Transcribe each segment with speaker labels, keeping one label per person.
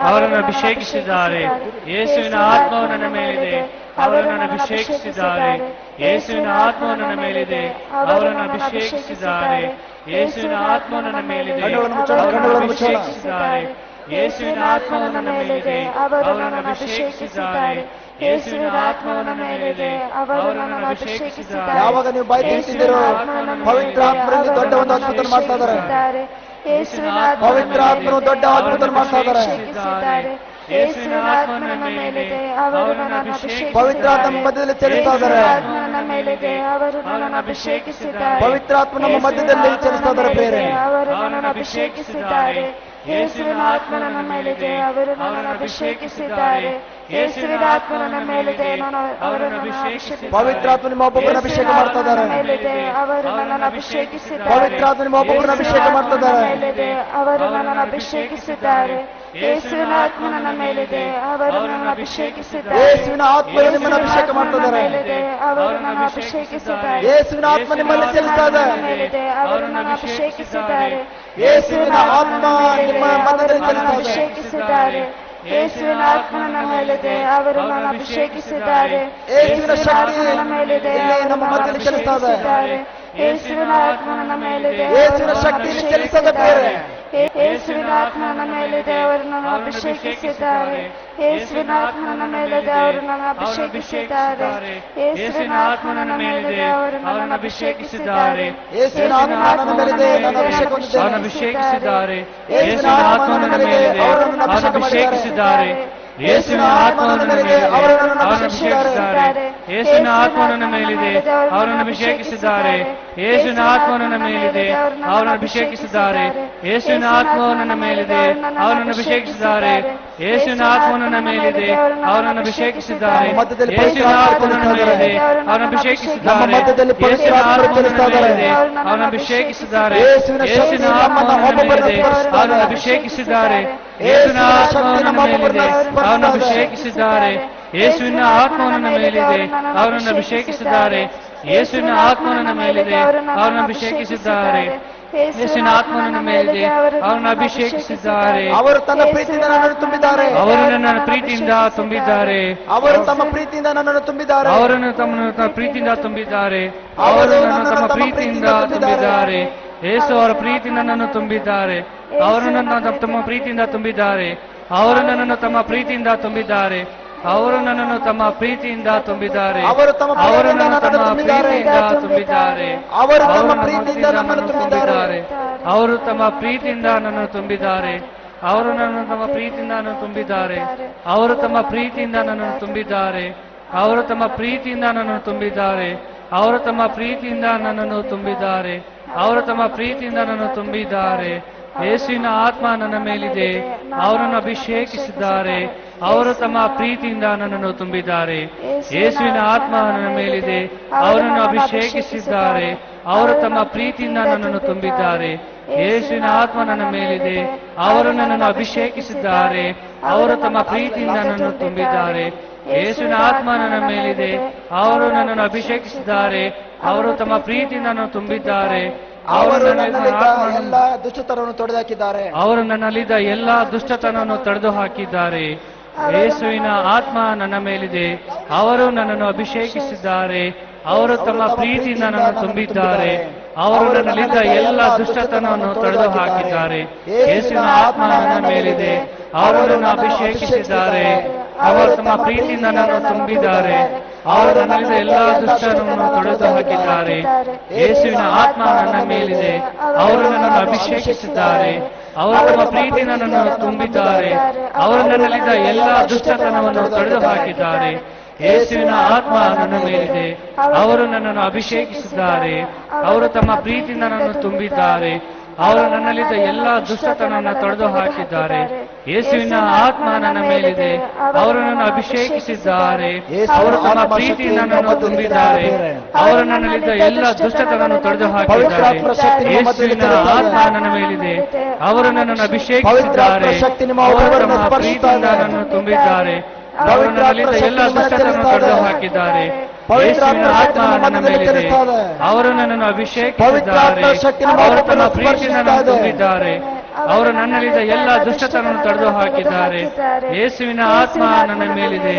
Speaker 1: ಅವರನ್ನು ಅಭಿಷೇಕಿಸಿದ್ದಾರೆ. ಯೇಸುವಿನ ಆತ್ಮವು ನನ್ನ ಮೇಲಿದೆ, ಅವರನ್ನು ಅಭಿಷೇಕಿಸಿದ್ದಾರೆ. ಯೇಸುವಿನ ಆತ್ಮವು ನನ್ನ ಮೇಲಿದೆ, ಅವರನ್ನು ಅಭಿಷೇಕಿಸಿದ್ದಾರೆ. ಯೇಸುವಿನ ಆತ್ಮವು ನನ್ನ ಮೇಲಿದೆ, ಅವರನ್ನು ಅಭಿಷೇಕಿಸಿದ್ದಾರೆ. ಯೇಸುವಿನ ಆತ್ಮವು ನನ್ನ ಮೇಲಿದೆ, ಅವರನ್ನು ಅಭಿಷೇಕಿಸಿದ್ದಾರೆ. ಯೇಸುವಿನ ಆತ್ಮವು ನನ್ನ ಮೇಲಿದೆ, ಅವರನ್ನು ಅಭಿಷೇಕಿಸಿದ್ದಾರೆ.
Speaker 2: ಯಾವಾಗ ನೀವು ಬಾಯಿ ತಿಳಿಸಿದ್ದೀರೋ ಪವಿತ್ರ ಆತ್ಮರಿಂದ ದೊಡ್ಡ ಒಂದು ಅದ್ಭುತ ಮಾಡ್ತಾ ಇದ್ದಾರೆ. ಪವಿತ್ರ ಆತ್ಮನು ದೊಡ್ಡ ಅದ್ಭುತ ಮಾಡ್ತಾ ಇದ್ದಾರೆ.
Speaker 1: ಯೇಸುವಿನ ಆತ್ಮ ನನ್ನ ಮೇಲಿದೆ, ಅವರನ್ನು ಅಭಿಷೇಕಿಸಿದ್ದಾರೆ.
Speaker 2: ಪವಿತ್ರ ಆತ್ಮ ಮಧ್ಯದಲ್ಲಿ ಚಲಿಸ್ತಾ ಇದ್ದಾರೆ.
Speaker 1: ನನ್ನ ಮೇಲಿದೆ, ಅವರನ್ನು ಅಭಿಷೇಕಿಸಿದ್ದಾರೆ.
Speaker 2: ಪವಿತ್ರ ಆತ್ಮ ನಮ್ಮ ಮಧ್ಯದಲ್ಲಿ ಚಲಿಸ್ತಾ ಇದ್ದಾರೆ. ಬೇರೆ
Speaker 1: ಅವರನ್ನು ಅಭಿಷೇಕಿಸಿದ್ದಾರೆ. ಯೇಸುವಿನ ಆತ್ಮ ನನ್ನ ಮೇಲಿದೆ, ಅವರನ್ನು ಅಭಿಷೇಕಿಸಿದ್ದಾರೆ. ಯೇಸುವಿನ ಆತ್ಮ ನನ್ನ ಮೇಲಿದೆ, ಅವರನ್ನು ಅಭಿಷೇಕಿಸಿದ್ದಾರೆ.
Speaker 2: ಪವಿತ್ರ ಆತ್ಮ ನಿಮ್ಮ ಒಬ್ಬೊಬ್ಬರನ್ನ ಅಭಿಷೇಕ ಮಾಡ್ತಾ ಇದ್ದಾರೆ.
Speaker 1: ಅವರನ್ನು ಅಭಿಷೇಕಿಸಿದ್ದಾರೆ.
Speaker 2: ಪವಿತ್ರ ಆತ್ಮ ನಿಮ್ಮ ಒಬ್ಬೊಬ್ಬರನ್ನ ಅಭಿಷೇಕ ಮಾಡ್ತಾ ಇದ್ದಾರೆ.
Speaker 1: ಅವರನ್ನು ಅಭಿಷೇಕಿಸಿದ್ದಾರೆ. ಯೇಸುವಿನ ಆತ್ಮ ನನ್ನ ಮೇಲಿದೆ, ಅವರನ್ನು ಅಭಿಷೇಕಿಸಿದ್ದಾರೆ.
Speaker 2: ಯೇಸುವಿನ ಆತ್ಮ ನಿಮ್ಮನ್ನು ಅಭಿಷೇಕ ಮಾಡ್ತಾ ಇದ್ದಾರೆ.
Speaker 1: ಅವರನ್ನು ಅಭಿಷೇಕಿಸಿದ್ದಾರೆ.
Speaker 2: ಯೇಸುವಿನ ಆತ್ಮ ನಿಮ್ಮಲ್ಲಿ ಚಲಿಸ್ತಾ ಇದೆ.
Speaker 1: ಅವರನ್ನು ಅಭಿಷೇಕಿಸಿದ್ದಾರೆ.
Speaker 2: ಯೇಸುವಿನ ಆತ್ಮ ನಿಮ್ಮ ಮಧ್ಯದಲ್ಲಿ ಚಲಿಸ್ತಾ ಇದೆ.
Speaker 1: ಅಭಿಷೇಕಿಸಿದ್ದಾರೆ. ಯೇಸುವಿನ ಆತ್ಮ ನನ್ನ ಮೇಲಿದೆ, ಅವರನ್ನು ಅಭಿಷೇಕಿಸಿದ್ದಾರೆ.
Speaker 2: ಯೇಸುವಿನ ಶಕ್ತಿ
Speaker 1: ನನ್ನ ಮೇಲಿದೆ,
Speaker 2: ಇಲ್ಲಿ ನಮ್ಮ ಮಧ್ಯದಲ್ಲಿ ಚಲಿಸ್ತಾ ಇದೆ.
Speaker 1: ಯೇಸುವಿನ ಆತ್ಮ ನನ್ನ ಮೇಲಿದೆ,
Speaker 2: ಯೇಸುವಿನ ಶಕ್ತಿ ಇಲ್ಲಿ ಚಲಿಸದ ಬೇರೆ.
Speaker 1: ಯೇಸುವಿನ ಆತ್ಮ ನನ್ನ ಮೇಲಿದೆ, ಅವರನ್ನು ಅಭಿಷೇಕಿಸಿದ್ದಾರೆ. ಯೇಸುವಿನ ಆತ್ಮ ನನ್ನ ಮೇಲಿದೆ, ಅವರನ್ನು ಅಭಿಷೇಕಿಸಿದ್ದಾರೆ. ಯೇಸುವಿನ ಆತ್ಮ ನನ್ನ ಮೇಲಿದೆ, ಅವರನ್ನು ಅಭಿಷೇಕಿಸಿದ್ದಾರೆ.
Speaker 2: ಯೇಸುವಿನ ಆತ್ಮ ನನ್ನ ಮೇಲಿದೆ, ನನ್ನ ಅಭಿಷೇಕ ಹೊಂದಿದ್ದೇನೆ.
Speaker 1: ಅಭಿಷೇಕಿಸಿದ್ದಾರೆ.
Speaker 2: ಯೇಸುವಿನ ಆತ್ಮ ನನ್ನ ಮೇಲಿದೆ, ಅವರನ್ನು
Speaker 1: ಅಭಿಷೇಕಿಸಿದ್ದಾರೆ. ಯೇಸುವಿನ ಆತ್ಮ ನನ್ನ ಮೇಲಿದೆ, ಅವರನ್ನು ಅಭಿಷೇಕಿಸಿದ್ದಾರೆ. ಯೇಸುವಿನ ಆತ್ಮ ನನ್ನ ಮೇಲಿದೆ, ಅವರನ್ನು ಅಭಿಷೇಕಿಸಿದ್ದಾರೆ. ಯೇಸುವಿನ ಆತ್ಮ ನನ್ನ ಮೇಲಿದೆ, ಅವರನ್ನು ಅಭಿಷೇಕಿಸಿದ್ದಾರೆ. ಯೇಸುವಿನ ಆತ್ಮ ನನ್ನ ಮೇಲಿದೆ, ಅವರನ್ನು ಅಭಿಷೇಕಿಸಿದ್ದಾರೆ. ಯೇಸುವಿನ ಆತ್ಮ ನನ್ನ ಮೇಲಿದೆ, ಅವರನ್ನು ಅಭಿಷೇಕಿಸಿದ್ದಾರೆ. ಯೇಸುವಿನ ಆತ್ಮ ನನ್ನ ಮೇಲಿದೆ, ಅವರನ್ನು ಅಭಿಷೇಕಿಸಿದ್ದಾರೆ. ಯೇಸುವಿನ ಆತ್ಮ ನನ್ನ ಮೇಲಿದೆ, ಅವರನ್ನು ಅಭಿಷೇಕಿಸಿದ್ದಾರೆ. ಯೇಸುವಿನ ಆತ್ಮ ನನ್ನ ಮೇಲಿದೆ, ಅವರನ್ನು ಅಭಿಷೇಕಿಸಿದ್ದಾರೆ. ಯೇಸುವಿನ ಆತ್ಮ ನನ್ನ ಮೇಲಿದೆ, ಅವರನ್ನು ಅಭಿಷೇಕಿಸಿದ್ದಾರೆ. ಯೇಸುವಿನ ಆತ್ಮ ನನ್ನ ಮೇಲಿದೆ, ಅವರನ್ನು ಅಭಿಷೇಕಿಸಿದ್ದಾರೆ. ಯೇಸುವಿನ ಆತ್ಮ ನನ್ನ ಮೇಲಿದೆ, ಅವರನ್ನು ಅಭಿಷೇಕಿಸಿದ್ದಾರೆ. ಯೇಸುವಿನ ಆತ್ಮ ನನ್ನ ಮೇಲಿದೆ, ಅವರನ್ನು ಅಭಿಷೇಕಿಸಿದ್ದಾರೆ.
Speaker 2: ಅವರು ತನ್ನ ಪ್ರೀತಿಯಿಂದ ನನ್ನನ್ನು ತುಂಬಿದ್ದಾರೆ.
Speaker 1: ಅವರು ನನ್ನ ಪ್ರೀತಿಯಿಂದ ತುಂಬಿದ್ದಾರೆ.
Speaker 2: ಅವರು ತಮ್ಮ ಪ್ರೀತಿಯಿಂದ ನನ್ನನ್ನು ತುಂಬಿದ್ದಾರೆ.
Speaker 1: ಅವರನ್ನು ತಮ್ಮ ಪ್ರೀತಿಯಿಂದ ತುಂಬಿದ್ದಾರೆ. ಅವರು ನನ್ನ ತಮ್ಮ ಪ್ರೀತಿಯಿಂದ ತುಂಬಿದ್ದಾರೆ. ಯೇಸು ಅವರ ಪ್ರೀತಿಯಿಂದ ನನ್ನನ್ನು ತುಂಬಿದ್ದಾರೆ. ಅವರು ನನ್ನ ತಮ್ಮ ಪ್ರೀತಿಯಿಂದ ತುಂಬಿದ್ದಾರೆ. ಅವರು ನನ್ನನ್ನು ತಮ್ಮ ಪ್ರೀತಿಯಿಂದ ತುಂಬಿದ್ದಾರೆ. ಅವರು ನನ್ನನ್ನು ತಮ್ಮ ಪ್ರೀತಿಯಿಂದ ತುಂಬಿದ್ದಾರೆ.
Speaker 2: ಅವರು ತಮ್ಮ
Speaker 1: ಅವರು ನನ್ನ ತಮ್ಮ
Speaker 2: ತುಂಬಿದ್ದಾರೆ.
Speaker 1: ಪ್ರೀತಿಯಿಂದ ತುಂಬಿದ್ದಾರೆ.
Speaker 2: ಅವರು ತಮ್ಮ ಪ್ರೀತಿಯಿಂದ ನಮ್ಮನ್ನು ತುಂಬಿದ್ದಾರೆ.
Speaker 1: ಅವರು ತಮ್ಮ ಪ್ರೀತಿಯಿಂದ ನನ್ನನ್ನು ತುಂಬಿದ್ದಾರೆ. ಅವರು ನನ್ನ ತಮ್ಮ ಪ್ರೀತಿಯಿಂದ ನನ್ನನ್ನು ತುಂಬಿದ್ದಾರೆ. ಅವರು ತಮ್ಮ ಪ್ರೀತಿಯಿಂದ ನನ್ನನ್ನು ತುಂಬಿದ್ದಾರೆ. ಅವರು ತಮ್ಮ ಪ್ರೀತಿಯಿಂದ ನನ್ನನ್ನು ತುಂಬಿದ್ದಾರೆ. ಅವರು ತಮ್ಮ ಪ್ರೀತಿಯಿಂದ ನನ್ನನ್ನು ತುಂಬಿದ್ದಾರೆ. ಅವರು ತಮ್ಮ ಪ್ರೀತಿಯಿಂದ ನನ್ನನ್ನು ತುಂಬಿದ್ದಾರೆ. ಯೇಸುವಿನ ಆತ್ಮ ನನ್ನ ಮೇಲಿದೆ, ಅವರನ್ನು ಅಭಿಷೇಕಿಸಿದ್ದಾರೆ. ಅವರು ತಮ್ಮ ಪ್ರೀತಿಯಿಂದ ನನ್ನನ್ನು ತುಂಬಿದ್ದಾರೆ. ಯೇಸುವಿನ ಆತ್ಮ ನನ್ನ ಮೇಲಿದೆ, ಅವರನ್ನು ಅಭಿಷೇಕಿಸಿದ್ದಾರೆ. ಅವರು ತಮ್ಮ ಪ್ರೀತಿಯಿಂದ ನನ್ನನ್ನು ತುಂಬಿದ್ದಾರೆ. ಯೇಸುವಿನ ಆತ್ಮ ನನ್ನ ಮೇಲಿದೆ, ಅವರು ನನ್ನನ್ನು ಅಭಿಷೇಕಿಸಿದ್ದಾರೆ. ಅವರು ತಮ್ಮ ಪ್ರೀತಿಯಿಂದ ನನ್ನನ್ನು ತುಂಬಿದ್ದಾರೆ. ಯೇಸುವಿನ ಆತ್ಮ ನನ್ನ ಮೇಲಿದೆ, ಅವರು ನನ್ನನ್ನು ಅಭಿಷೇಕಿಸಿದ್ದಾರೆ. ಅವರು ತಮ್ಮ ಪ್ರೀತಿಯಿಂದ ನನ್ನನ್ನು ತುಂಬಿದ್ದಾರೆ.
Speaker 2: ಅವರು ನನ್ನಲ್ಲಿದ್ದ ಎಲ್ಲ ದುಷ್ಟತನವನ್ನು ತೊಡೆದುಹಾಕಿದ್ದಾರೆ.
Speaker 1: ಅವರು ನನ್ನಲ್ಲಿದ್ದ ಎಲ್ಲಾ ದುಷ್ಟತನವನ್ನು ತೊಡೆದು ಹಾಕಿದ್ದಾರೆ. ಯೇಸುವಿನ ಆತ್ಮ ನನ್ನ ಮೇಲಿದೆ, ಅವರು ನನ್ನನ್ನು ಅಭಿಷೇಕಿಸಿದ್ದಾರೆ. ಅವರು ತಮ್ಮ ಪ್ರೀತಿಯಿಂದ ನನ್ನನ್ನು ತುಂಬಿದ್ದಾರೆ. ಅವರು ನನ್ನಲ್ಲಿದ್ದ ಎಲ್ಲ ದುಷ್ಟತನವನ್ನು ತೊಡೆದು ಹಾಕಿದ್ದಾರೆ. ಯೇಸುವಿನ ಆತ್ಮ ನನ್ನ ಮೇಲಿದೆ, ಅವರು ನನ್ನನ್ನು ಅಭಿಷೇಕಿಸಿದ್ದಾರೆ. ಅವರು ತಮ್ಮ ಪ್ರೀತಿಯಿಂದ ನನ್ನನ್ನು ತುಂಬಿದ್ದಾರೆ. ಅವರು ನನ್ನಲ್ಲಿದ್ದ ಎಲ್ಲ ದುಷ್ಟತನವನ್ನು ತೊಡೆದು ಹಾಕಿದ್ದಾರೆ. ಯೇಸುವಿನ ಆತ್ಮ ನನ್ನ ಮೇಲಿದೆ, ಅವರು ನನ್ನನ್ನು ಅಭಿಷೇಕಿಸಿದ್ದಾರೆ. ಅವರು ತಮ್ಮ ಪ್ರೀತಿಯಿಂದ ನನ್ನನ್ನು ತುಂಬಿದ್ದಾರೆ. ಅವರು ನನ್ನಲ್ಲಿದ್ದ ಎಲ್ಲ ದುಷ್ಟತನವನ್ನು ತೊಡೆದು ಹಾಕಿದ್ದಾರೆ. ಯೇಸುವಿನ ಆತ್ಮ ನನ್ನ ಮೇಲಿದೆ, ಅವರು ನನ್ನನ್ನು ಅಭಿಷೇಕಿಸಿದ್ದಾರೆ. ಅವರು ತಮ್ಮ ಪ್ರೀತಿಯಿಂದ ನನ್ನನ್ನು ತುಂಬಿದ್ದಾರೆ. ಅವರು ನನ್ನಲ್ಲಿದ್ದ ಎಲ್ಲ ದುಷ್ಟತನವನ್ನು ತೊಡೆದು ಹಾಕಿದ್ದಾರೆ. ಯೇಸುವಿನ ಆತ್ಮ ನನ್ನ ಮೇಲಿದೆ, ಅವರು ನನ್ನನ್ನು ಅಭಿಷೇಕಿಸಿದ್ದಾರೆ. ಅವರು ತಮ್ಮ ಪ್ರೀತಿಯಿಂದ ನನ್ನನ್ನು ತುಂಬಿದ್ದಾರೆ. ಅವರು ನನ್ನಲ್ಲಿದ್ದ ಎಲ್ಲ ದುಷ್ಟತನವನ್ನು ತೊಡೆದು ಹಾಕಿದ್ದಾರೆ. ಯೇಸುವಿನ ಆತ್ಮ ನನ್ನ ಮೇಲಿದೆ, ಅವರು ನನ್ನನ್ನು ಅಭಿಷೇಕಿಸಿದ್ದಾರೆ. ಅವರು ತಮ್ಮ ಪ್ರೀತಿಯಿಂದ ನನ್ನನ್ನು ತುಂಬಿದ್ದಾರೆ. ಅವರು ನನ್ನಲ್ಲಿದ್ದ ಎಲ್ಲ ದುಷ್ಟತನವನ್ನು ತೊಡೆದು ಹಾಕಿದ್ದಾರೆ. ಯೇಸುವಿನ ಆತ್ಮ ನನ್ನ ಮೇಲಿದೆ, ಅವರು ನನ್ನನ್ನು ಅಭಿಷೇಕಿಸಿದ್ದಾರೆ. ಅವರು ತಮ್ಮ ಪ್ರೀತಿಯಿಂದ ನನ್ನನ್ನು ತುಂಬಿದ್ದಾರೆ. ಅವರು ನನ್ನಲ್ಲಿದ್ದ ಎಲ್ಲ ದುಷ್ಟತನವನ್ನು ತೊಡೆದು ಹಾಕಿದ್ದಾರೆ. ಯೇಸುವಿನ ಆತ್ಮ ನನ್ನ ಮೇಲಿದೆ,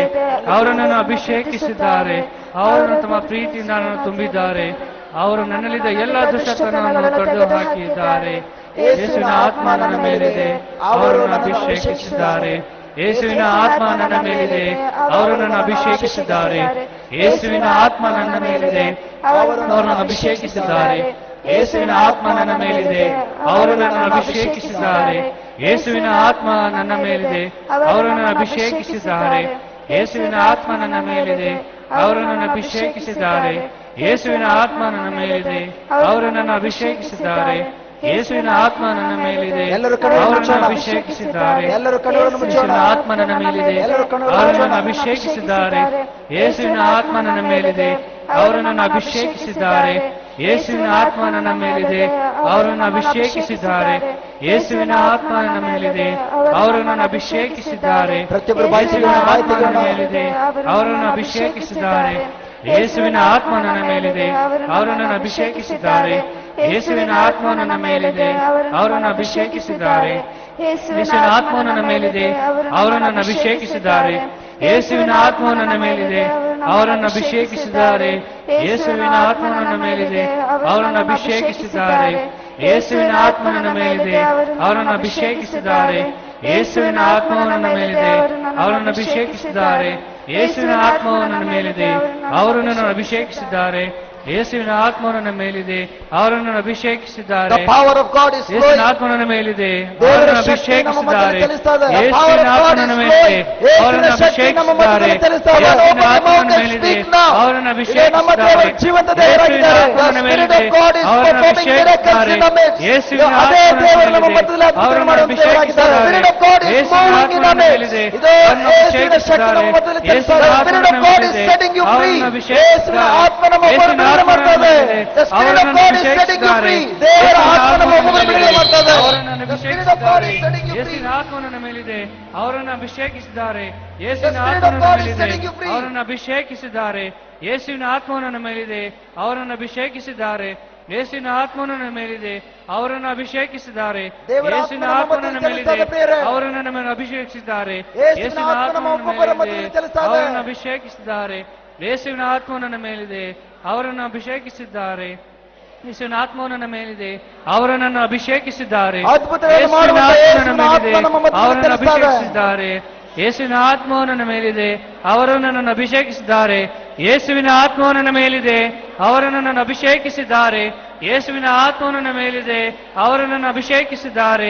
Speaker 1: ಅವರು ನನ್ನನ್ನು ಅಭಿಷೇಕಿಸಿದ್ದಾರೆ, ಅವರು ತಮ್ಮ ಪ್ರೀತಿಯಿಂದ ನನ್ನನ್ನು ತುಂಬಿದ್ದಾರೆ, ಅವರು ನನ್ನಲ್ಲಿದ್ದ ಎಲ್ಲ ದುಷ್ಟತನವನ್ನು ತೊಡೆದು ಹಾಕಿದ್ದಾರೆ. ಯೇಸುವಿನ ಆತ್ಮ ನನ್ನ ಮೇಲಿದೆ, ಅವರು ನನ್ನ ಅಭಿಷೇಕಿಸಿದ್ದಾರೆ. ಯೇಸುವಿನ ಆತ್ಮ ನನ್ನ ಮೇಲಿದೆ, ಅವರು ನನ್ನ ಅಭಿಷೇಕಿಸಿದ್ದಾರೆ. ಯೇಸುವಿನ ಆತ್ಮ ನನ್ನ ಮೇಲಿದೆ, ಅವರು ನನ್ನ ಅಭಿಷೇಕಿಸಿದ್ದಾರೆ. ಯೇಸುವಿನ ಆತ್ಮ ನನ್ನ ಮೇಲಿದೆ, ಅವರು ನನ್ನ ಅಭಿಷೇಕಿಸಿದ್ದಾರೆ. ಯೇಸುವಿನ ಆತ್ಮ ನನ್ನ ಮೇಲಿದೆ, ಅವರು ನನ್ನ ಅಭಿಷೇಕಿಸಿದ್ದಾರೆ. ಯೇಸುವಿನ ಆತ್ಮ ನನ್ನ ಮೇಲಿದೆ, ಅವರು ನನ್ನ ಅಭಿಷೇಕಿಸಿದ್ದಾರೆ. ಯೇಸುವಿನ ಆತ್ಮ ನನ್ನ ಮೇಲಿದೆ, ಅವರು ನನ್ನ ಅಭಿಷೇಕಿಸಿದ್ದಾರೆ. ಯೇಸುವಿನ ಆತ್ಮ ನನ್ನ ಮೇಲಿದೆ, ಅವರನ್ನು ಅಭಿಷೇಕಿಸಿದ್ದಾರೆ. ಯೇಸುವಿನ ಆತ್ಮ ನನ್ನ ಮೇಲಿದೆ, ಅವರನ್ನು ಅಭಿಷೇಕಿಸಿದ್ದಾರೆ. ಯೇಸುವಿನ ಆತ್ಮ ನನ್ನ ಮೇಲಿದೆ, ಅವರನ್ನು ಅಭಿಷೇಕಿಸಿದ್ದಾರೆ. ಯೇಸುವಿನ ಆತ್ಮ ನನ್ನ ಮೇಲಿದೆ, ಅವರನ್ನು ಅಭಿಷೇಕಿಸಿದ್ದಾರೆ. ಯೇಸುವಿನ ಆತ್ಮ ನನ್ನ ಮೇಲಿದೆ, ಅವರನ್ನು ಅಭಿಷೇಕಿಸಿದ್ದಾರೆ. ಯೇಸುವಿನ ಆತ್ಮ ನನ್ನ ಮೇಲಿದೆ, ಅವರನ್ನು ಅಭಿಷೇಕಿಸಿದ್ದಾರೆ. ಯೇಸುವಿನ ಆತ್ಮ ನನ್ನ ಮೇಲಿದೆ, ಅವರನ್ನು ಅಭಿಷೇಕಿಸಿದ್ದಾರೆ. ಯೇಸುವಿನ ಆತ್ಮ ನನ್ನ ಮೇಲಿದೆ, ಅವರನ್ನು ಅಭಿಷೇಕಿಸಿದ್ದಾರೆ. ಯೇಸುವಿನ ಆತ್ಮ ನನ್ನ ಮೇಲಿದೆ, ಅವರನ್ನು ಅಭಿಷೇಕಿಸಿದ್ದಾರೆ. ಯೇಸುವಿನ ಆತ್ಮ ನನ್ನ ಮೇಲಿದೆ, ಅವರನ್ನು ಅಭಿಷೇಕಿಸಿದ್ದಾರೆ. ಯೇಸುವಿನ ಆತ್ಮ ನನ್ನ ಮೇಲಿದೆ, ಅವರನ್ನು ಅಭಿಷೇಕಿಸಿದ್ದಾರೆ. ಯೇಸುವಿನ ಆತ್ಮ ನನ್ನ ಮೇಲಿದೆ, ಅವರನ್ನು ಅಭಿಷೇಕಿಸಿದ್ದಾರೆ. ಯೇಸುವಿನ ಆತ್ಮ ನನ್ನ ಮೇಲಿದೆ, ಅವರನ್ನು ಅಭಿಷೇಕಿಸಿದ್ದಾರೆ. ಯೇಸುವಿನ ಆತ್ಮ ನನ್ನ ಮೇಲಿದೆ, ಅವರು ನನ್ನನ್ನು ಅಭಿಷೇಕಿಸಿದ್ದಾರೆ. ಯೇಸುವಿನ ಆತ್ಮ ನನ್ನ ಮೇಲಿದೆ, ಅವರನ್ನು ಅಭಿಷೇಕಿಸಿದ್ದಾರೆ. ಯೇಸುವಿನ ಆತ್ಮ ನನ್ನ ಮೇಲಿದೆ, ಅವರನ್ನು ಅಭಿಷೇಕಿಸಿದ್ದಾರೆ. ಯೇಸುವಿನ ಆತ್ಮ ನನ್ನ ಮೇಲಿದೆ, ಅವರನ್ನು ಅಭಿಷೇಕಿಸಿದ್ದಾರೆ. ಯೇಸುವಿನ ಆತ್ಮ ನನ್ನ ಮೇಲಿದೆ, ಅವರನ್ನು ಅಭಿಷೇಕಿಸಿದ್ದಾರೆ. ಯೇಸುವಿನ ಆತ್ಮ ನನ್ನ ಮೇಲಿದೆ, ಅವರನ್ನು ಅಭಿಷೇಕಿಸಿದ್ದಾರೆ. ಯೇಸುವಿನ ಆತ್ಮ ನನ್ನ ಮೇಲಿದೆ, ಅವರನ್ನು ಅಭಿಷೇಕಿಸಿದ್ದಾರೆ. ಯೇಸುವಿನ ಆತ್ಮ ನನ್ನ ಮೇಲಿದೆ, ಅವರನ್ನು ಅಭಿಷೇಕಿಸಿದ್ದಾರೆ. ಯೇಸುವಿನ ಆತ್ಮ ನನ್ನ ಮೇಲಿದೆ, ಅವರನ್ನು ಅಭಿಷೇಕಿಸಿದ್ದಾರೆ. ಯೇಸುವಿನ ಆತ್ಮ ನನ್ನ ಮೇಲಿದೆ, ಅವರನ್ನು ಅಭಿಷೇಕಿಸಿದ್ದಾರೆ. ಯೇಸುವಿನ ಆತ್ಮ ನನ್ನ ಮೇಲಿದೆ, ಅವರನ್ನು ಅಭಿಷೇಕಿಸಿದ್ದಾರೆ. ಯೇಸುವಿನ ಆತ್ಮ ನನ್ನ ಮೇಲಿದೆ, ಅವರನ್ನು ಅಭಿಷೇಕಿಸಿದ್ದಾರೆ. ಯೇಸುವಿನ ಆತ್ಮ ನನ್ನ ಮೇಲಿದೆ, ಅವರನ್ನು ಅಭಿಷೇಕಿಸಿದ್ದಾರೆ. ಯೇಸುವಿನ ಆತ್ಮ ನನ್ನ ಮೇಲಿದೆ, ಅವರನ್ನು ನಮ್ಮನ್ನು ಅಭಿಷೇಕಿಸಿದ್ದಾರೆ. ಯೇಸುವಿನ ಆತ್ಮ ನನ್ನ ಮೇಲಿದೆ, ಅವರನ್ನು ಅಭಿಷೇಕಿಸಿದ್ದಾರೆ. ಯೇಸುವಿನ ಆತ್ಮ ನನ್ನ ಮೇಲಿದೆ, ಅವರನ್ನು ಅಭಿಷೇಕಿಸಿದ್ದಾರೆ. ಯೇಸುವಿನ ಆತ್ಮ ನನ್ನ ಮೇಲಿದೆ, ಅವರನ್ನು ಅಭಿಷೇಕಿಸಿದ್ದಾರೆ. ಯೇಸುವಿನ ಆತ್ಮ ನನ್ನ ಮೇಲಿದೆ, ಅವರನ್ನು ಅಭಿಷೇಕಿಸಿದ್ದಾರೆ. ಯೇಸುವಿನ ಆತ್ಮ ನನ್ನ ಮೇಲಿದೆ, ಅವರನ್ನು ನನ್ನನ್ನು ಅಭಿಷೇಕಿಸಿದ್ದಾರೆ. ಯೇಸುವಿನ ಆತ್ಮ ನನ್ನ ಮೇಲಿದೆ, ಅವರನ್ನು ನನ್ನನ್ನು ಅಭಿಷೇಕಿಸಿದ್ದಾರೆ. ಯೇಸುವಿನ ಆತ್ಮ ನನ್ನ ಮೇಲಿದೆ, ಅವರನ್ನು ನನ್ನನ್ನು ಅಭಿಷೇಕಿಸಿದ್ದಾರೆ. ಯೇಸುವಿನ ಆತ್ಮ ನನ್ನ ಮೇಲಿದೆ, ಅವರು ನನ್ನನ್ನು ಅಭಿಷೇಕಿಸಿದ್ದಾರೆ.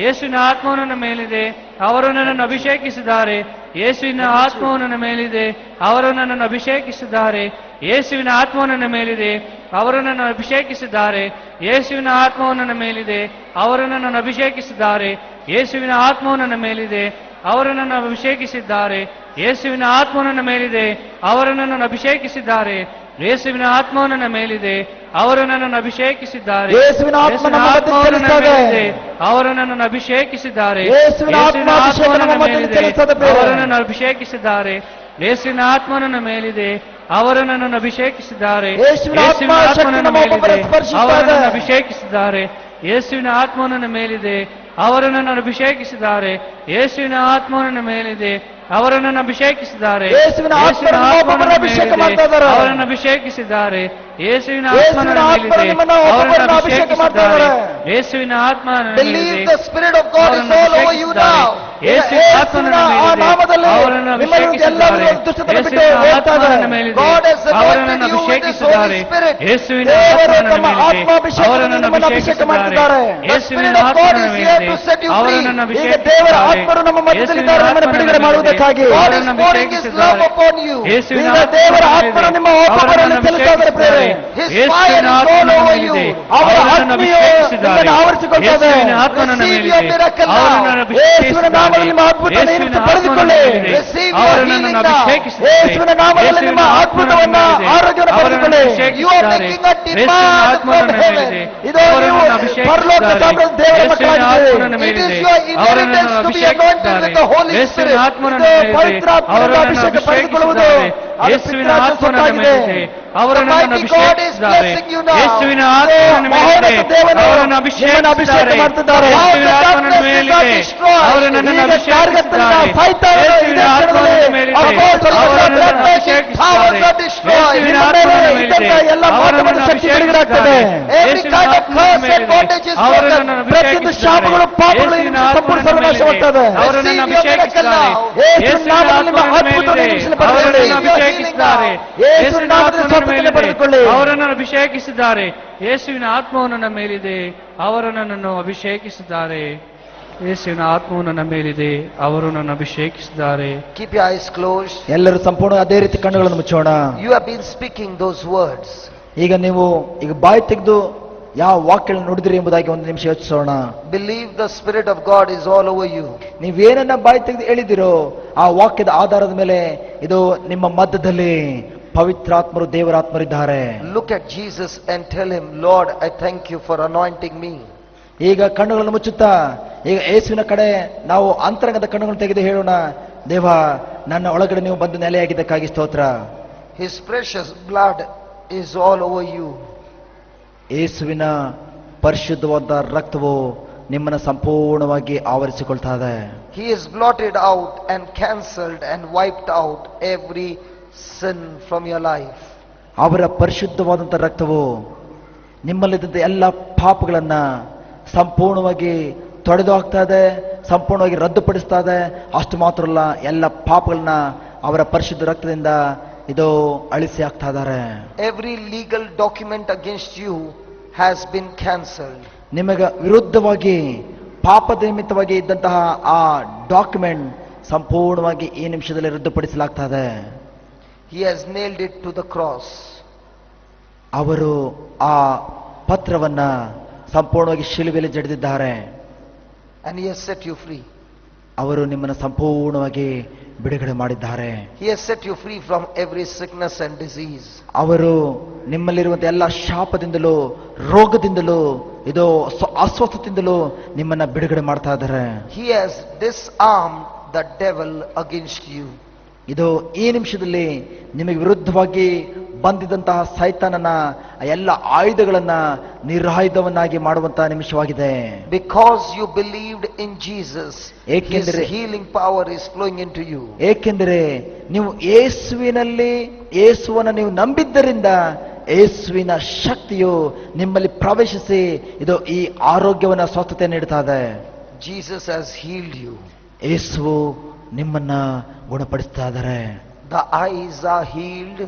Speaker 1: ಯೇಸುವಿನ ಆತ್ಮ ನನ್ನ ಮೇಲಿದೆ, ಅವರು ನನ್ನನ್ನು ಅಭಿಷೇಕಿಸಿದ್ದಾರೆ. ಯೇಸುವಿನ ಆತ್ಮ ನನ್ನ ಮೇಲಿದೆ, ಅವರು ನನ್ನನ್ನು ಅಭಿಷೇಕಿಸಿದ್ದಾರೆ. ಯೇಸುವಿನ ಆತ್ಮ ನನ್ನ ಮೇಲಿದೆ, ಅವರು ನನ್ನನ್ನು ಅಭಿಷೇಕಿಸಿದ್ದಾರೆ. ಯೇಸುವಿನ ಆತ್ಮ ನನ್ನ ಮೇಲಿದೆ, ಅವರು ನನ್ನನ್ನು ಅಭಿಷೇಕಿಸಿದ್ದಾರೆ. ಯೇಸುವಿನ ಆತ್ಮ ನನ್ನ ಮೇಲಿದೆ, ಅವರು ನನ್ನನ್ನು ಅಭಿಷೇಕಿಸಿದ್ದಾರೆ. ಯೇಸುವಿನ ಆತ್ಮ ನನ್ನ ಮೇಲಿದೆ, ಅವರು ನನ್ನನ್ನು ಅಭಿಷೇಕಿಸಿದ್ದಾರೆ.
Speaker 2: ಯೇಸುವಿನ ಆತ್ಮ ನಮ್ಮ ಮಧ್ಯದಲ್ಲಿ
Speaker 1: ನನ್ನ ಮೇಲಿದೆ, ಅವರು ನನ್ನನ್ನು ಅಭಿಷೇಕಿಸಿದ್ದಾರೆ.
Speaker 2: ಯೇಸುವಿನ ಆತ್ಮ
Speaker 1: ನನ್ನ ಮೇಲಿದೆ,
Speaker 2: ಚಲಿಸುತ್ತದೆ.
Speaker 1: ಅವರು ನನ್ನನ್ನು ಅಭಿಷೇಕಿಸಿದ್ದಾರೆ. ಯೇಸುವಿನ ಆತ್ಮ ನನ್ನ ಮೇಲಿದೆ, ಅವರು ನನ್ನನ್ನು ಅಭಿಷೇಕಿಸಿದ್ದಾರೆ.
Speaker 2: ಯೇಸುವಿನ
Speaker 1: ಯೇಸುವಿನ
Speaker 2: ಆತ್ಮ
Speaker 1: ಆತ್ಮ ನನ್ನ
Speaker 2: ಶಕ್ತಿ
Speaker 1: ಮೇಲಿದೆ,
Speaker 2: ನಮ್ಮನ್ನು ಸ್ಪರ್ಶಿಸ್ತಾ
Speaker 1: ಅವರು
Speaker 2: ಇದೆ.
Speaker 1: ನನ್ನನ್ನು ಅಭಿಷೇಕಿಸಿದ್ದಾರೆ. ಯೇಸುವಿನ ಆತ್ಮ ನನ್ನ ಮೇಲಿದೆ, ಅವರು ನನ್ನನ್ನು ಅಭಿಷೇಕಿಸಿದ್ದಾರೆ. ಯೇಸುವಿನ ಆತ್ಮ ನನ್ನ ಮೇಲಿದೆ, ಅವರನ್ನು ಅಭಿಷೇಕಿಸಿದ್ದಾರೆ.
Speaker 2: ಯೇಸುವಿನ ಆತ್ಮ ನಮ್ಮನ್ನು ಅಭಿಷೇಕ ಮಾಡ್ತಾ ಇದ್ದಾರೆ.
Speaker 1: ಅವರನ್ನು ಅಭಿಷೇಕಿಸಿದ್ದಾರೆ. ಯೇಸುವಿನ ಆತ್ಮ
Speaker 2: ಯೇಸುವಿನ
Speaker 1: ನನ್ನ
Speaker 2: ಆತ್ಮ
Speaker 1: ಮೇಲಿದೆ,
Speaker 2: ನಿಮ್ಮನ್ನು
Speaker 1: ಅವರನ್ನು
Speaker 2: ಅಭಿಷೇಕ ಮಾಡ್ತಾ
Speaker 1: ಅಭಿಷೇಕಿಸಿದ್ದಾರೆ.
Speaker 2: ಇದ್ದಾರೆ.
Speaker 1: ಯೇಸುವಿನ ಆತ್ಮ ನನ್ನ
Speaker 2: Believe
Speaker 1: ಮೇಲಿದೆ,
Speaker 2: the Spirit of God is
Speaker 1: ಅವರನ್ನು
Speaker 2: all over you now.
Speaker 1: ಯೇಸುವಿನ ಆತ್ಮ ನನ್ನ
Speaker 2: ಆ
Speaker 1: ಮೇಲಿದೆ,
Speaker 2: ನಾಮದಲ್ಲಿ
Speaker 1: ಅವರನ್ನು
Speaker 2: ನಿಮ್ಮನ್ನು
Speaker 1: ಅಭಿಷೇಕಿಸಿದ್ದಾರೆ.
Speaker 2: ಎಲ್ಲರೂ ದುಷ್ಟತನ ಬಿಟ್ಟು
Speaker 1: ಯೇಸುವಿನ
Speaker 2: ಹೋಗ್ತಾ
Speaker 1: ಆತ್ಮ
Speaker 2: ಇದ್ದಾರೆ.
Speaker 1: ನನ್ನ ಮೇಲಿದೆ,
Speaker 2: God has
Speaker 1: ಅವರನ್ನು
Speaker 2: anointed you with His
Speaker 1: ಅಭಿಷೇಕಿಸಿದ್ದಾರೆ.
Speaker 2: Holy Spirit.
Speaker 1: ಯೇಸುವಿನ
Speaker 2: ದೇವರು
Speaker 1: ಆತ್ಮ ನನ್ನ
Speaker 2: ತಮ್ಮ
Speaker 1: ಮೇಲಿದೆ,
Speaker 2: ಆತ್ಮಾಭಿಷೇಕದಿಂದ
Speaker 1: ಅವರನ್ನು
Speaker 2: ನಿಮ್ಮನ್ನು ಅಭಿಷೇಕ
Speaker 1: ಅಭಿಷೇಕಿಸಿದ್ದಾರೆ.
Speaker 2: ಮಾಡ್ತಿದ್ದಾರೆ. The
Speaker 1: ಯೇಸುವಿನ
Speaker 2: Spirit of
Speaker 1: ಆತ್ಮ
Speaker 2: God
Speaker 1: ನನ್ನ
Speaker 2: is here
Speaker 1: ಮೇಲಿದೆ,
Speaker 2: to set you free.
Speaker 1: ಅವರನ್ನು
Speaker 2: ಈಗ ದೇವರ ಆತ್ಮರು ನಮ್ಮ ಮಧ್ಯದಲ್ಲಿದ್ದಾರೆ, ನಿಮ್ಮನ್ನು ಬಿಡುಗಡೆ ಮಾಡುವುದಕ್ಕಾಗಿ. God is pouring His love upon you. ಈಗ ದೇವರ ಆತ್ಮರು ನಿಮ್ಮ ಒಬ್ಬೊಬ್ಬರಲ್ಲಿ ಚಲಿಸ್ತಾ ಇದ್ದಾರೆ ಪ್ರೇರೆ. His fire is all over you. ಅವರ ಆತ್ಮೀಯ ನಿಮ್ಮನ್ನು ಆವರಿಸಿಕೊಳ್ತಾ ಇದೆ. Receive your miracle now. ಯೇಸುವಿನ ನಾಮದಲ್ಲಿ ನಿಮ್ಮ ಅದ್ಭುತವನ್ನು ನಿಮಿತ್ತ ಪಡೆದುಕೊಳ್ಳಿ. Receive your healing now. ಯೇಸುವಿನ ನಾಮದಲ್ಲಿ ನಿಮ್ಮ ಅದ್ಭುತವನ್ನ ಆರೋಗ್ಯವನ್ನು ಪಡೆದುಕೊಳ್ಳಿ. You are making a demand from heaven. ಇದು ನೀವು ಪರಲೋಕ ಸಾಮ್ರಾಜ್ಯದ ದೇವರ ಮಕ್ಕಳಾಗಿದ್ದೀರಿ. It is your inheritance to be anointed with the Holy Spirit. ಇದು ಪವಿತ್ರಾತ್ಮನಿಂದ ಅಭಿಷೇಕ ಪಡೆದುಕೊಳ್ಳುವುದು ಅದು
Speaker 1: ಯೇಸುವಿನ
Speaker 2: ಪಿತ್ರಾರ್ಜನ
Speaker 1: ಆತ್ಮ ನನ್ನ
Speaker 2: ಸೊತ್ತಾಗಿದೆ.
Speaker 1: ಮೇಲಿದೆ, ಅವರು
Speaker 2: The
Speaker 1: ನನ್ನನ್ನು
Speaker 2: mighty God is
Speaker 1: ಅಭಿಷೇಕಿಸಿದ್ದಾರೆ.
Speaker 2: blessing you now.
Speaker 1: ಯೇಸುವಿನ ಆತ್ಮ ನನ್ನ ಮೇಲಿದೆ,
Speaker 2: ಮಹೋನ್ನತ ದೇವರು
Speaker 1: ಅವರನ್ನು
Speaker 2: ನಿಮ್ಮನ್ನು ಅಭಿಷೇಕ
Speaker 1: ಅಭಿಷೇಕಿಸಿದ್ದಾರೆ.
Speaker 2: ಮಾಡ್ತಿದ್ದಾರೆ.
Speaker 1: ಯೇಸುವಿನ
Speaker 2: Now the
Speaker 1: ಆತ್ಮ ನನ್ನ
Speaker 2: darkness is
Speaker 1: ಮೇಲಿದೆ,
Speaker 2: not destroyed.
Speaker 1: ಅವರು ನನ್ನನ್ನು
Speaker 2: ಈಗ ಕಾರ್ಗತ್ತಲಿನ
Speaker 1: ಅಭಿಷೇಕಿಸಿದ್ದಾರೆ.
Speaker 2: ಸೈತಾನನು
Speaker 1: ಯೇಸುವಿನ
Speaker 2: ಇದೇ
Speaker 1: ಆತ್ಮ
Speaker 2: ಕ್ಷಣದಲ್ಲಿ
Speaker 1: ನನ್ನ ಮೇಲಿದೆ,
Speaker 2: ಅಪೋಸ್ತಲರ
Speaker 1: ಅವರು ನನ್ನನ್ನು
Speaker 2: blood making powers
Speaker 1: ಅಭಿಷೇಕಿಸಿದ್ದಾರೆ.
Speaker 2: are destroyed.
Speaker 1: ಯೇಸುವಿನ
Speaker 2: ನಿಮ್ಮ
Speaker 1: ಆತ್ಮ
Speaker 2: ಮೇಲೆ
Speaker 1: ನನ್ನ ಮೇಲಿದೆ,
Speaker 2: ಇದ್ದಂಥ ಎಲ್ಲ
Speaker 1: ಅವರು
Speaker 2: ಮಾಟಮದ
Speaker 1: ನನ್ನನ್ನು
Speaker 2: ಶಕ್ತಿ ಬಿಡುಗಡೆಯಾಗ್ತದೆ.
Speaker 1: ಅಭಿಷೇಕಿಸಿದ್ದಾರೆ.
Speaker 2: Every
Speaker 1: ಯೇಸುವಿನ
Speaker 2: kind of
Speaker 1: ಆತ್ಮ
Speaker 2: curse
Speaker 1: ನನ್ನ
Speaker 2: and bondage is
Speaker 1: ಅವರು
Speaker 2: broken.
Speaker 1: ನನ್ನನ್ನು
Speaker 2: ಪ್ರತಿಯೊಂದು
Speaker 1: ಅಭಿಷೇಕಿಸಿದ್ದಾರೆ.
Speaker 2: ಶಾಪಗಳು ಪಾಪಗಳು
Speaker 1: ಯೇಸುವಿನ
Speaker 2: ನಿಮ್ಮಿಂದ
Speaker 1: ಆತ್ಮ
Speaker 2: ಸಂಪೂರ್ಣ
Speaker 1: ನನ್ನ ಮೇಲಿದೆ,
Speaker 2: ಸರ್ವನಾಶವಾಗ್ತದೆ.
Speaker 1: ಅವರು ನನ್ನ
Speaker 2: Receive your miracle
Speaker 1: ಅಭಿಷೇಕಿಸಿದ್ದಾರೆ.
Speaker 2: now. ಯೇಸುವಿನ
Speaker 1: ಯೇಸುವಿನ
Speaker 2: ನಾಮದಲ್ಲಿ ನಿಮ್ಮ
Speaker 1: ಆತ್ಮ ನನ್ನ
Speaker 2: ಅದ್ಭುತವಾದ
Speaker 1: ಮೇಲಿದೆ,
Speaker 2: ನಿಮಿಷದಲ್ಲಿ
Speaker 1: ಅವರು
Speaker 2: ಪಡೆದುಕೊಳ್ಳಿ.
Speaker 1: ನನ್ನನ್ನು ಅಭಿಷೇಕಿಸಿದ್ದಾರೆ.
Speaker 2: ಯೇಸುವಿನ ನಾಮದಲ್ಲಿ ಸ್ವಸ್ಥತೆಯನ್ನು ಪಡೆದುಕೊಳ್ಳಿ.
Speaker 1: ಅವರನ್ನು ಅಭಿಷೇಕಿಸಿದ್ದಾರೆ. ಯೇಸುವಿನ ಆತ್ಮವು ನನ್ನ ಮೇಲಿದೆ, ಅವರು ನನ್ನನ್ನು ಅಭಿಷೇಕಿಸಿದ್ದಾರೆ. ಯೇಸುವಿನ ಆತ್ಮವು ನನ್ನ ಮೇಲಿದೆ, ಅವರು ನನ್ನ ಅಭಿಷೇಕಿಸಿದ್ದಾರೆ.
Speaker 2: Keep your eyes closed.
Speaker 3: ಎಲ್ಲರೂ ಸಂಪೂರ್ಣ ಅದೇ ರೀತಿ ಕಣ್ಣುಗಳನ್ನು ಮುಚ್ಚೋಣ.
Speaker 2: You have been speaking those words.
Speaker 3: ಈಗ ಬಾಯಿ ತೆಗೆದು ಯಾವ ವಾಕ್ಯಗಳನ್ನು ನುಡಿದ್ರಿ ಎಂಬುದಾಗಿ ಒಂದು ನಿಮಿಷ ಯೋಚಿಸೋಣ.
Speaker 2: Believe the Spirit of God is all over you.
Speaker 3: ನೀವೇನನ್ನ ಬಾಯಿ ತೆಗೆದು ಹೇಳಿದಿರೋ ಆ ವಾಕ್ಯದ ಆಧಾರದ ಮೇಲೆ ಇದು ನಿಮ್ಮ ಮಧ್ಯದಲ್ಲಿ ಪವಿತ್ರಾತ್ಮರು ದೇವರಾತ್ಮರಿದ್ದಾರೆ.
Speaker 2: Look at Jesus and tell him, Lord, I thank you for anointing me.
Speaker 3: ಈಗ ಕಣ್ಣುಗಳನ್ನು ಮುಚ್ಚುತ್ತಾ ಈಗ ಯೇಸುವಿನ ಕಡೆ ನಾವು ಅಂತರಂಗದ ಕಣ್ಣುಗಳನ್ನು ತೆಗೆದು ಹೇಳೋಣ, ದೇವ ನನ್ನ ಒಳಗಡೆ ನೀವು ಬಂದು ನೆಲೆಯಾಗಿದ್ದಕ್ಕಾಗಿ ಸ್ತೋತ್ರ.
Speaker 2: His precious blood is all over you.
Speaker 3: ಯೇಸುವಿನ ಪರಿಶುದ್ಧವಾದ ರಕ್ತವು ನಿಮ್ಮನ್ನು ಸಂಪೂರ್ಣವಾಗಿ ಆವರಿಸಿಕೊಳ್ತಾ ಇದೆ.
Speaker 2: He has blotted out and cancelled and wiped out every sin from your life.
Speaker 3: ಅವರ ಪರಿಶುದ್ಧವಾದಂಥ ರಕ್ತವು ನಿಮ್ಮಲ್ಲಿದ್ದಂಥ ಎಲ್ಲ ಪಾಪಗಳನ್ನ ಸಂಪೂರ್ಣವಾಗಿ ತೊಡೆದು ಹಾಕ್ತಾ ಇದೆ, ಸಂಪೂರ್ಣವಾಗಿ ರದ್ದುಪಡಿಸ್ತಾ ಇದೆ. ಅಷ್ಟು ಮಾತ್ರ ಅಲ್ಲ, ಎಲ್ಲ ಪಾಪಗಳನ್ನ ಅವರ ಪರಿಶುದ್ಧ ರಕ್ತದಿಂದ ಇದು ಅಳಿಸಿ ಹಾಕ್ತಾ ಇದ್ದಾರೆ.
Speaker 2: Every legal document against you has been cancelled.
Speaker 3: ನಿಮಗೆ ವಿರುದ್ಧವಾಗಿ ಪಾಪದ ನಿಮಿತ್ತವಾಗಿ ಇದ್ದಂತಹ ಆ ಡಾಕ್ಯುಮೆಂಟ್ ಸಂಪೂರ್ಣವಾಗಿ ಈ ನಿಮಿಷದಲ್ಲಿ ರದ್ದುಪಡಿಸಲಾಗ್ತಾ ಇದೆ.
Speaker 2: He has nailed it to the cross.
Speaker 3: ಅವರು ಆ ಪತ್ರವನ್ನ ಸಂಪೂರ್ಣವಾಗಿ ಶಿಲುಬೆಯಲ್ಲಿ ಜಡಿದಿದ್ದಾರೆ.
Speaker 2: And he has set you free.
Speaker 3: ಅವರು ನಿಮ್ಮನ್ನು ಸಂಪೂರ್ಣವಾಗಿ ಬಿಡುಗಡೆ ಮಾಡಿದ್ದಾರೆ.
Speaker 2: He has set you free from every sickness and disease.
Speaker 3: ಅವರು ನಿಮ್ಮಲ್ಲಿರುವಂತಹ ಎಲ್ಲ ಶಾಪದಿಂದಲೂ ರೋಗದಿಂದಲೂ ಇದು ಅಸ್ವಸ್ಥತೆಯಿಂದಲೂ ನಿಮ್ಮನ್ನ ಬಿಡುಗಡೆ ಮಾಡ್ತಾ ಇದ್ದಾರೆ.
Speaker 2: He has disarmed the devil against you.
Speaker 3: ಇದು ಈ ನಿಮಿಷದಲ್ಲಿ ನಿಮಗೆ ವಿರುದ್ಧವಾಗಿ ಬಂದಿದ್ದಂತಹ ಸೈತಾನನ ಎಲ್ಲ ಆಯುಧಗಳನ್ನ ನಿರಾಯುಧವನ್ನಾಗಿ ಮಾಡುವಂತಹ ನಿಮಿಷವಾಗಿದೆ.
Speaker 2: Because you believed in Jesus, His
Speaker 3: ಏಕೆಂದರೆ
Speaker 2: healing power is flowing into you.
Speaker 3: ಏಕೆಂದರೆ ನೀವು ಯೇಸುವನ್ನ ನೀವು ನಂಬಿದ್ದರಿಂದ ಯೇಸುವಿನ ಶಕ್ತಿಯು ನಿಮ್ಮಲ್ಲಿ ಪ್ರವೇಶಿಸಿ ಇದು ಈ ಆರೋಗ್ಯವನ್ನ ಸ್ವಸ್ಥತೆ ನೀಡ್ತಾ ಇದೆ.
Speaker 2: Jesus has healed you.
Speaker 3: ಯೇಸುವು ನಿಮ್ಮನ್ನ ಗುಣಪಡಿಸ್ತಾ ಇದ್ದಾರೆ.
Speaker 2: The eyes are healed.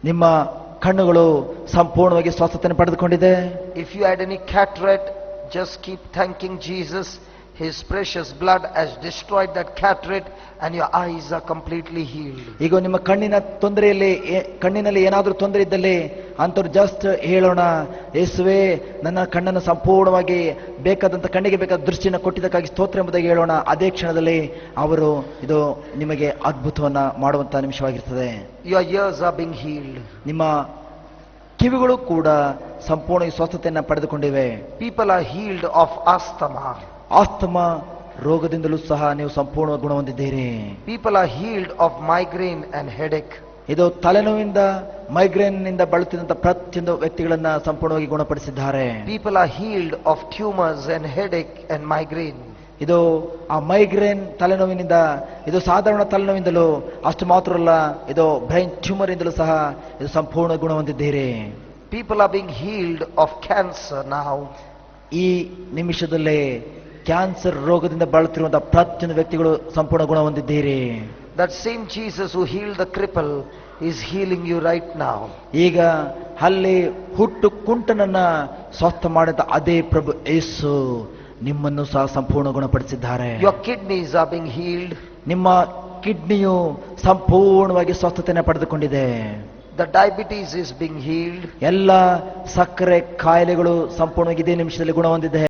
Speaker 3: ನಿಮ್ಮ ಕಣ್ಣುಗಳು ಸಂಪೂರ್ಣವಾಗಿ ಸ್ವಸ್ಥತೆಯನ್ನು ಪಡೆದುಕೊಂಡಿದೆ.
Speaker 2: If you had any cataract, just keep thanking Jesus. His precious blood has destroyed that cataract and your eyes are completely healed.
Speaker 3: ಈಗ ನಿಮ್ಮ ಕಣ್ಣಿನಲ್ಲಿ ಏನಾದರೂ ತೊಂದರೆ ಇದ್ದಲ್ಲಿ ಅಂತವ್ರು ಜಸ್ಟ್ ಹೇಳೋಣ, ಯೇಸುವೇ ನನ್ನ ಕಣ್ಣನ್ನು ಸಂಪೂರ್ಣವಾಗಿ ಕಣ್ಣಿಗೆ ಬೇಕಾದ ದೃಷ್ಟಿಯನ್ನು ಕೊಟ್ಟಿದ್ದಕ್ಕಾಗಿ ಸ್ತೋತ್ರ ಎಂಬುದಾಗಿ ಹೇಳೋಣ. ಅದೇ ಕ್ಷಣದಲ್ಲಿ ಅವರು ಇದು ನಿಮಗೆ ಅದ್ಭುತವನ್ನ ಮಾಡುವಂತಹ ನಿಮಿಷವಾಗಿರ್ತದೆ.
Speaker 2: Your ears are being healed.
Speaker 3: ನಿಮ್ಮ ಕಿವಿಗಳು ಕೂಡ ಸಂಪೂರ್ಣ ಸ್ವಸ್ಥತೆಯನ್ನ ಪಡೆದುಕೊಂಡಿವೆ.
Speaker 2: People are healed of asthma.
Speaker 3: Asthma ರೋಗದಿಂದಲೂ ಸಹ ನೀವು ಸಂಪೂರ್ಣ ಗುಣ ಹೊಂದಿದ್ದೀರಿ.
Speaker 2: People are healed of migraine and headache.
Speaker 3: ಇದು ತಲೆನೋವಿಂದ ಮೈಗ್ರೇನ್ ನಿಂದ ಬಳಲುತ್ತಿದ್ದಂಥ ಪ್ರತಿಯೊಂದು ವ್ಯಕ್ತಿಗಳನ್ನ ಸಂಪೂರ್ಣವಾಗಿ ಗುಣಪಡಿಸಿದ್ದಾರೆ.
Speaker 2: People are healed of tumors and headache and migraine.
Speaker 3: ಇದು ಆ ಮೈಗ್ರೇನ್ ತಲೆನೋವಿನಿಂದ ಇದು ಸಾಧಾರಣ ತಲೆನೋವಿಂದಲೂ ಅಷ್ಟು ಮಾತ್ರ ಅಲ್ಲ, ಇದು ಬ್ರೈನ್ ಟ್ಯೂಮರ್ ಇಂದಲೂ ಸಹ ಇದು ಸಂಪೂರ್ಣ ಗುಣ ಹೊಂದಿದ್ದೀರಿ.
Speaker 2: People are being healed of cancer now.
Speaker 3: ಈ ನಿಮಿಷದಲ್ಲೇ ಕ್ಯಾನ್ಸರ್ ರೋಗದಿಂದ ಬಳಲುತ್ತಿರುವಂತಹ ಪ್ರತಿಯೊಂದು ವ್ಯಕ್ತಿಗಳು ಸಂಪೂರ್ಣ ಗುಣ ಹೊಂದಿದ್ದೀರಿ.
Speaker 2: That same Jesus who healed the cripple is healing you right now.
Speaker 3: ಈಗ ಅಲ್ಲಿ ಹುಟ್ಟು ಕುಂಟನನ್ನ ಸ್ವಸ್ಥ ಮಾಡಿದ ಅದೇ ಪ್ರಭು ಯೇಸು ನಿಮ್ಮನ್ನು ಸಹ ಸಂಪೂರ್ಣ ಗುಣಪಡಿಸಿದ್ದಾರೆ.
Speaker 2: Your kidneys are being healed.
Speaker 3: ನಿಮ್ಮ ಕಿಡ್ನಿಯು ಸಂಪೂರ್ಣವಾಗಿ ಸ್ವಸ್ಥತೆಯನ್ನು ಪಡೆದುಕೊಂಡಿದೆ.
Speaker 2: The diabetes is being healed.
Speaker 3: ಎಲ್ಲ ಸಕ್ಕರೆ ಕಾಯಿಲೆಗಳು ಸಂಪೂರ್ಣವಾಗಿ ಇದೇ ನಿಮಿಷದಲ್ಲಿ ಗುಣ ಹೊಂದಿದೆ.